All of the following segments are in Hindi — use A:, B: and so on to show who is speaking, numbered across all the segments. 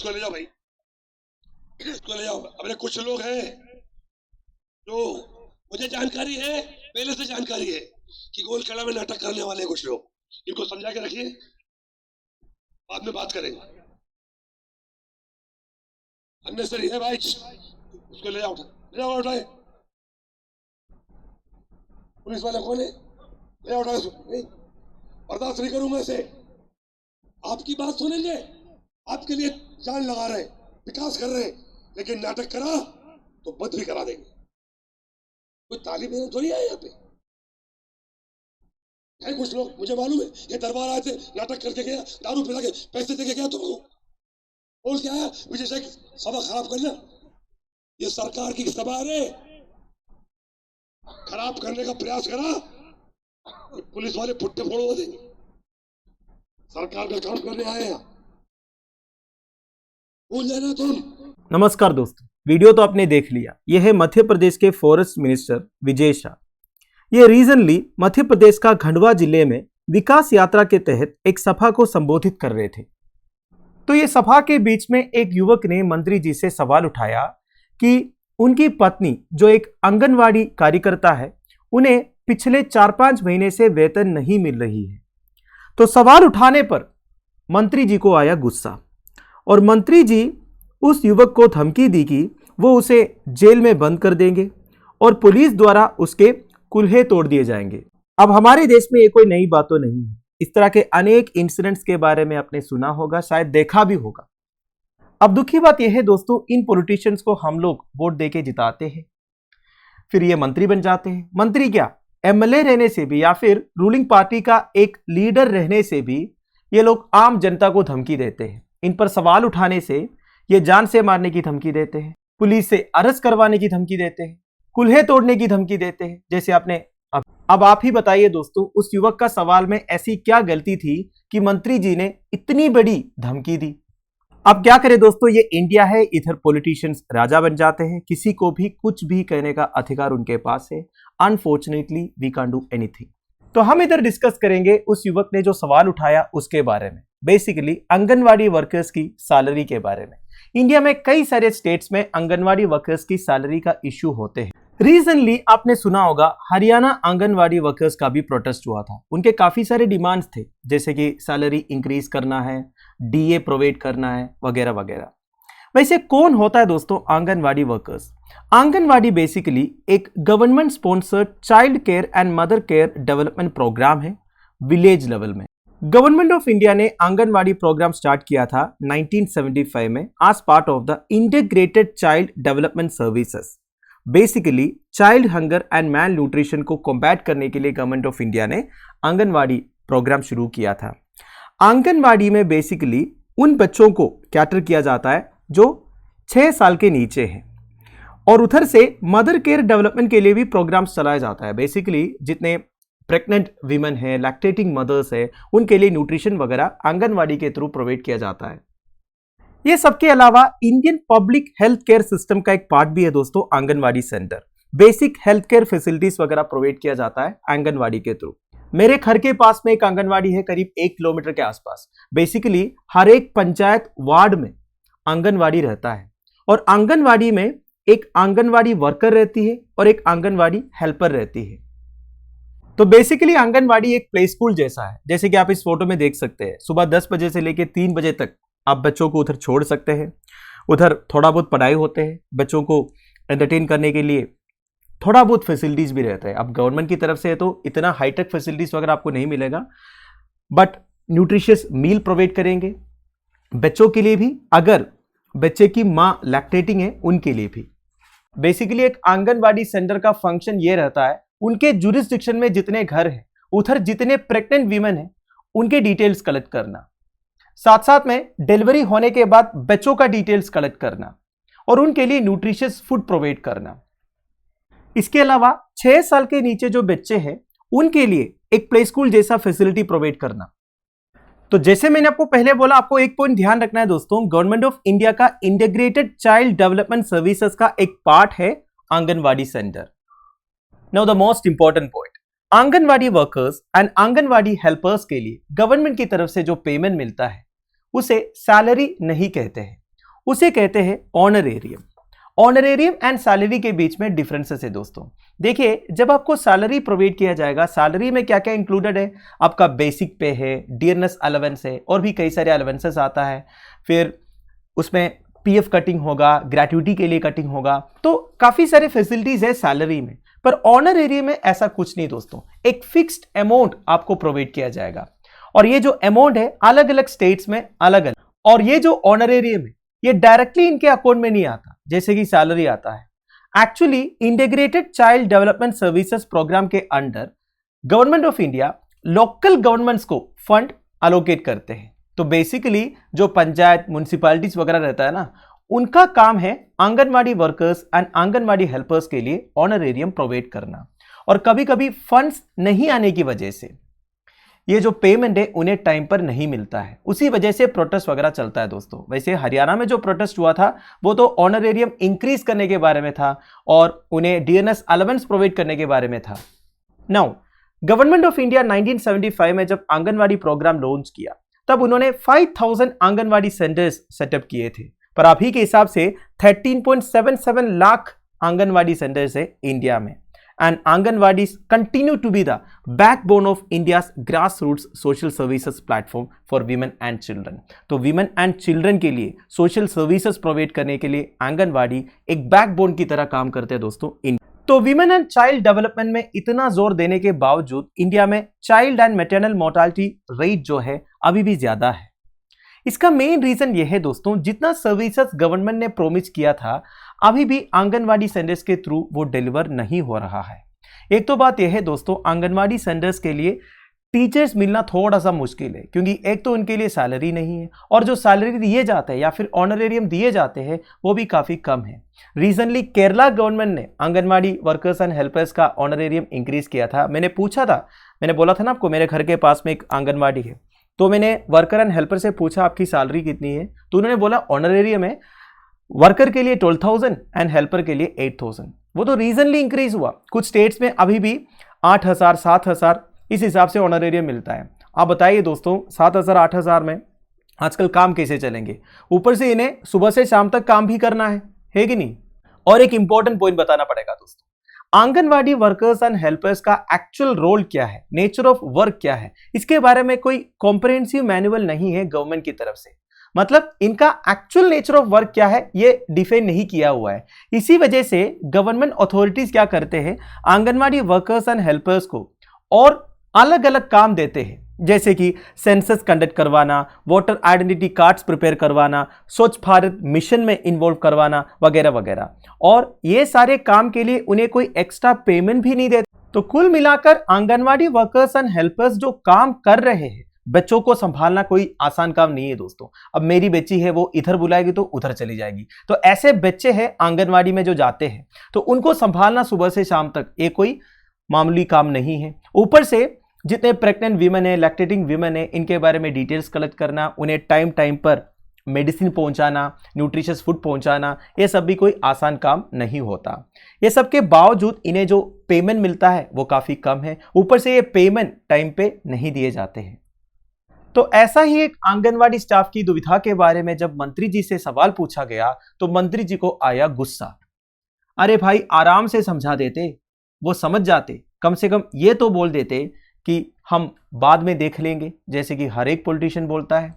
A: इसको ले जाओ भाई, इसको ले जाओ। अपने कुछ लोग हैं जो मुझे जानकारी है, पहले से जानकारी है कि गोलखेड़ा में नाटक करने वाले कुछ लोग, इनको समझा के रखिए, बाद में बात करेंगे। अननेसरी है भाई, उसको ले जाओ, ले जाओ, उठाए। पुलिस वाला कौन है? ले जाओ, उठाए। बर्दाश्त नहीं करूंगा इसे। आपकी बात सुनेंगे, आपके लिए जान लगा रहे, विकास कर रहे, लेकिन नाटक करा तो बद भी करा देंगे। कोई तालिब इल्म थोड़ी है यहाँ पे है। कुछ लोग मुझे मालूम है, ये दरबार आए थे, नाटक करके गया, दारू पिला के पैसे देके गया तुमको, बोल के आया विजय से सभा खराब करना। ये सरकार की सभा है, खराब करने का प्रयास करा, पुलिस वाले पुट्टे फोड़ देंगे। सरकार का काम करने आए हैं, भूल जाना तुम।
B: नमस्कार दोस्तों, वीडियो तो आपने देख लिया। यह है मध्य प्रदेश के फॉरेस्ट मिनिस्टर विजय शाह। ये रीजनली मध्य प्रदेश का खंडवा जिले में विकास यात्रा के तहत एक सभा को संबोधित कर रहे थे। तो ये सभा के बीच में एक युवक ने मंत्री जी से सवाल उठाया कि उनकी पत्नी जो एक आंगनवाड़ी कार्यकर्ता है, उन्हें पिछले 4-5 महीने से वेतन नहीं मिल रही है। तो सवाल उठाने पर मंत्री जी को आया गुस्सा और मंत्री जी उस युवक को धमकी दी कि वो उसे जेल में बंद कर देंगे और पुलिस द्वारा उसके कुल्हे तोड़ दिए जाएंगे। अब हमारे देश में ये कोई नई बात तो नहीं है, इस तरह के अनेक इंसिडेंट्स के बारे में आपने सुना होगा, शायद देखा भी होगा। अब दुखी बात यह है दोस्तों, इन पॉलिटिशियंस को हम लोग वोट देके जिताते हैं, फिर ये मंत्री बन जाते हैं। मंत्री क्या, एमएलए रहने से भी या फिर रूलिंग पार्टी का एक लीडर रहने से भी ये लोग आम जनता को धमकी देते हैं। इन पर सवाल उठाने से ये जान से मारने की धमकी देते हैं, पुलिस से अरेस्ट करवाने की धमकी देते हैं, कुल्हे तोड़ने की धमकी देते हैं। जैसे आपने अब आप ही बताइए दोस्तों, उस युवक का सवाल में ऐसी क्या गलती थी कि मंत्री जी ने इतनी बड़ी धमकी दी। अब क्या करें दोस्तों, ये इंडिया है, इधर पॉलिटिशियंस राजा बन जाते हैं, किसी को भी कुछ भी कहने का अधिकार उनके पास है। Unfortunately we can't do anything. तो हम इधर डिस्कस करेंगे उस युवक ने जो सवाल उठाया उसके बारे में, बेसिकली आंगनवाड़ी वर्कर्स की सैलरी के बारे में। इंडिया में कई सारे स्टेट्स में आंगनवाड़ी वर्कर्स की सैलरी का इश्यू होते हैं। रीसेंटली आपने सुना होगा हरियाणा आंगनवाड़ी वर्कर्स का भी प्रोटेस्ट हुआ था। उनके काफी सारे डिमांड्स थे, जैसे कि सैलरी इंक्रीज करना है, डीए प्रोवाइड करना है, वगैरह वगैरह। वैसे कौन होता है दोस्तों आंगनवाड़ी वर्कर्स? आंगनवाड़ी बेसिकली एक government sponsored child care and mother care development program है विलेज लेवल में। गवर्नमेंट ऑफ इंडिया ने आंगनवाड़ी प्रोग्राम स्टार्ट किया था 1975 में as part of the integrated child development services. Basically child hunger and malnutrition को कॉम्बैट करने के लिए गवर्नमेंट ऑफ इंडिया ने आंगनवाड़ी प्रोग्राम शुरू किया था। आंगनवाड़ी में बेसिकली उन बच्चों को कैटर किया जाता है जो 6 साल के नीचे हैं, और उधर से मदर केयर डेवलपमेंट के लिए भी प्रोग्राम्स चलाया जाता है। बेसिकली जितने प्रेग्नेंट वीमेन है, लैक्टेटिंग मदर्स है, उनके लिए न्यूट्रिशन वगैरह आंगनवाड़ी के थ्रू प्रोवाइड किया जाता है। ये सबके अलावा Indian public health care system का एक पार्ट भी है दोस्तों anganwadi centre. Basic health care facilities वगैरह प्रोवाइड किया जाता है आंगनवाड़ी के थ्रू। मेरे घर के पास में एक आंगनवाड़ी है, करीब 1 किलोमीटर के आसपास। बेसिकली हर एक पंचायत वार्ड में आंगनवाड़ी रहता है, और आंगनवाड़ी में एक आंगनवाड़ी वर्कर रहती है और एक आंगनवाड़ी हेल्पर रहती है। तो बेसिकली आंगनवाड़ी एक प्ले स्कूल जैसा है, जैसे कि आप इस फोटो में देख सकते हैं। सुबह 10 बजे से लेकर 3 बजे तक आप बच्चों को उधर छोड़ सकते हैं। उधर थोड़ा बहुत पढ़ाई होते हैं, बच्चों को एंटरटेन करने के लिए थोड़ा बहुत फैसिलिटीज भी रहता है। अब गवर्नमेंट की तरफ से है तो इतना हाईटेक फैसिलिटीज वगैरह आपको नहीं मिलेगा, बट न्यूट्रिशियस मील प्रोवाइड करेंगे बच्चों के लिए भी, अगर बच्चे की माँ लैक्टेटिंग है उनके लिए भी। बेसिकली एक आंगनवाड़ी सेंटर का फंक्शन ये रहता है, उनके जुरिस्डिक्शन में जितने घर हैं, उधर जितने प्रेग्नेंट वीमेन हैं, उनके डिटेल्स कलेक्ट करना, साथ साथ में डिलीवरी होने के बाद बच्चों का डिटेल्स कलेक्ट करना और उनके लिए न्यूट्रिशियस फूड प्रोवाइड करना। इसके अलावा 6 साल के नीचे जो बच्चे हैं उनके लिए एक प्ले स्कूल जैसा फैसिलिटी प्रोवाइड करना। तो जैसे मैंने आपको पहले बोला, आपको एक पॉइंट ध्यान रखना है दोस्तों, गवर्नमेंट ऑफ इंडिया का इंटीग्रेटेड चाइल्ड डेवलपमेंट सर्विसेज का एक पार्ट है anganwadi centre. Now the most important point, anganwadi workers and anganwadi helpers के लिए गवर्नमेंट की तरफ से जो पेमेंट मिलता है उसे सैलरी नहीं कहते हैं, उसे कहते हैं ऑनरेरियम। ऑनरेरियम एंड सैलरी के बीच में डिफरेंसेस है दोस्तों। देखिए, जब आपको सैलरी प्रोवाइड किया जाएगा, सैलरी में क्या क्या इंक्लूडेड है, आपका बेसिक पे है, डियरनेस अलावेंस है, और भी कई सारे अलावेंसेस आता है। फिर उसमें पीएफ कटिंग होगा, ग्रेट्युटी के लिए कटिंग होगा, तो काफी सारे फैसिलिटीज है सैलरी में। पर ऑनरेरियम में ऐसा कुछ नहीं दोस्तों, एक फिक्स्ड अमाउंट आपको प्रोवाइड किया जाएगा, और ये जो अमाउंट है अलग अलग स्टेट्स में अलग अलग। और ये जो ऑनरेरियम है ये डायरेक्टली इनके अकाउंट में नहीं आता जैसे कि सैलरी आता है। Actually integrated child development services program के under government of India local governments को फंड अलोकेट करते हैं। तो बेसिकली जो पंचायत म्युनिसिपैलिटीज वगैरह रहता है ना, उनका काम है anganwadi workers and anganwadi helpers के लिए ऑनरेरियम प्रोवाइड करना। और कभी कभी फंड्स नहीं आने की वजह से ये जो पेमेंट है उन्हें टाइम पर नहीं मिलता है, उसी वजह से प्रोटेस्ट वगैरह चलता है दोस्तों। वैसे हरियाणा में जो प्रोटेस्ट हुआ था वो तो ऑनरेरियम इंक्रीज करने के बारे में था और उन्हें डीएनएस अलावेंस प्रोवाइड करने के बारे में था। नाउ गवर्नमेंट ऑफ इंडिया 1975 में जब आंगनवाड़ी प्रोग्राम लॉन्च किया तब उन्होंने 5000 आंगनवाड़ी सेंटर्स सेटअप किए थे। पर अभी के हिसाब से 13.77 लाख आंगनवाड़ी सेंटर्स है इंडिया में। And Anganwadis continue to be the backbone of India's grassroots social services platform for women and children. तो women and children के लिए social services provide करने के लिए आंगनवाड़ी एक बैकबोन की तरह काम करते हैं दोस्तों। तो women and child development में इतना जोर देने के बावजूद इंडिया में child and maternal mortality rate जो है अभी भी ज्यादा है। इसका मेन रीजन यह है दोस्तों, जितना सर्विसेज गवर्नमेंट ने प्रोमिस किया था अभी भी आंगनवाड़ी सेंटर्स के थ्रू वो डिलीवर नहीं हो रहा है। एक तो बात यह है दोस्तों, आंगनवाड़ी सेंटर्स के लिए टीचर्स मिलना थोड़ा सा मुश्किल है, क्योंकि एक तो उनके लिए सैलरी नहीं है और जो सैलरी दिए जाते हैं या फिर ऑनरेरियम दिए जाते हैं वो भी काफ़ी कम है। रिसेंटली केरला गवर्नमेंट ने आंगनवाड़ी वर्कर्स एंड हेल्पर्स का ऑनरेरियम इंक्रीज किया था। मैंने पूछा था, मैंने बोला था ना आपको, मेरे घर के पास में एक आंगनवाड़ी है, तो मैंने वर्कर एंड हेल्पर से पूछा आपकी सैलरी कितनी है, तो उन्होंने बोला ऑनरेरियम है वर्कर के लिए 12,000 एंड हेल्पर के लिए 8,000। वो तो रीजनली इंक्रीज हुआ, कुछ स्टेट्स में अभी भी 8,000 7,000 इस हिसाब से ऑनरेरियम मिलता है। आप बताइए दोस्तों, 7,000 8,000 में आजकल काम कैसे चलेंगे? ऊपर से इन्हें सुबह से शाम तक काम भी करना है कि नहीं? और एक इंपॉर्टेंट पॉइंट बताना पड़ेगा दोस्तों, आंगनवाड़ी वर्कर्स एंड हेल्पर्स का एक्चुअल रोल क्या है, नेचर ऑफ वर्क क्या है, इसके बारे में कोई कॉम्प्रिहेंसिव मैनुअल नहीं है गवर्नमेंट की तरफ से। मतलब इनका एक्चुअल नेचर ऑफ वर्क क्या है ये डिफाइन नहीं किया हुआ है। इसी वजह से गवर्नमेंट अथॉरिटीज क्या करते हैं, आंगनवाड़ी वर्कर्स एंड हेल्पर्स को और अलग अलग काम देते हैं, जैसे कि सेंसस कंडक्ट करवाना, वोटर आइडेंटिटी कार्ड्स प्रिपेयर करवाना, स्वच्छ भारत मिशन में इन्वॉल्व करवाना वगैरह वगैरह। और ये सारे काम के लिए उन्हें कोई एक्स्ट्रा पेमेंट भी नहीं देते। तो कुल मिलाकर आंगनवाड़ी वर्कर्स एंड हेल्पर्स जो काम कर रहे हैं, बच्चों को संभालना कोई आसान काम नहीं है दोस्तों। अब मेरी बच्ची है, वो इधर बुलाएगी तो उधर चली जाएगी, तो ऐसे बच्चे हैं आंगनवाड़ी में जो जाते हैं, तो उनको संभालना सुबह से शाम तक ये कोई मामूली काम नहीं है। ऊपर से जितने प्रेग्नेंट वीमेन है, लैक्टेटिंग वीमेन है, इनके बारे में डिटेल्स कलेक्ट करना, उन्हें टाइम टाइम पर मेडिसिन पहुंचाना, न्यूट्रिशियस फूड पहुंचाना, ये सब भी कोई आसान काम नहीं होता। ये सब के बावजूद इन्हें जो पेमेंट मिलता है वो काफ़ी कम है। ऊपर से ये पेमेंट टाइम पे नहीं दिए जाते हैं। तो ऐसा ही एक आंगनवाड़ी स्टाफ की दुविधा के बारे में जब मंत्री जी से सवाल पूछा गया तो मंत्री जी को आया गुस्सा। अरे भाई, आराम से समझा देते, वो समझ जाते, कम से कम ये तो बोल देते कि हम बाद में देख लेंगे, जैसे कि हर एक पॉलिटिशियन बोलता है।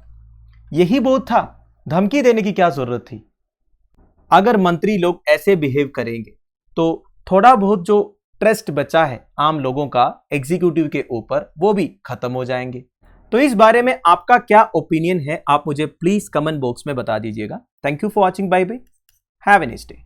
B: यही बहुत था, धमकी देने की क्या जरूरत थी? अगर मंत्री लोग ऐसे बिहेव करेंगे तो थोड़ा बहुत जो ट्रस्ट बचा है आम लोगों का एग्जीक्यूटिव के ऊपर, वो भी खत्म हो जाएंगे। तो इस बारे में आपका क्या ओपिनियन है, आप मुझे प्लीज कमेंट बॉक्स में बता दीजिएगा। Thank you for watching, bye bye, have a nice day.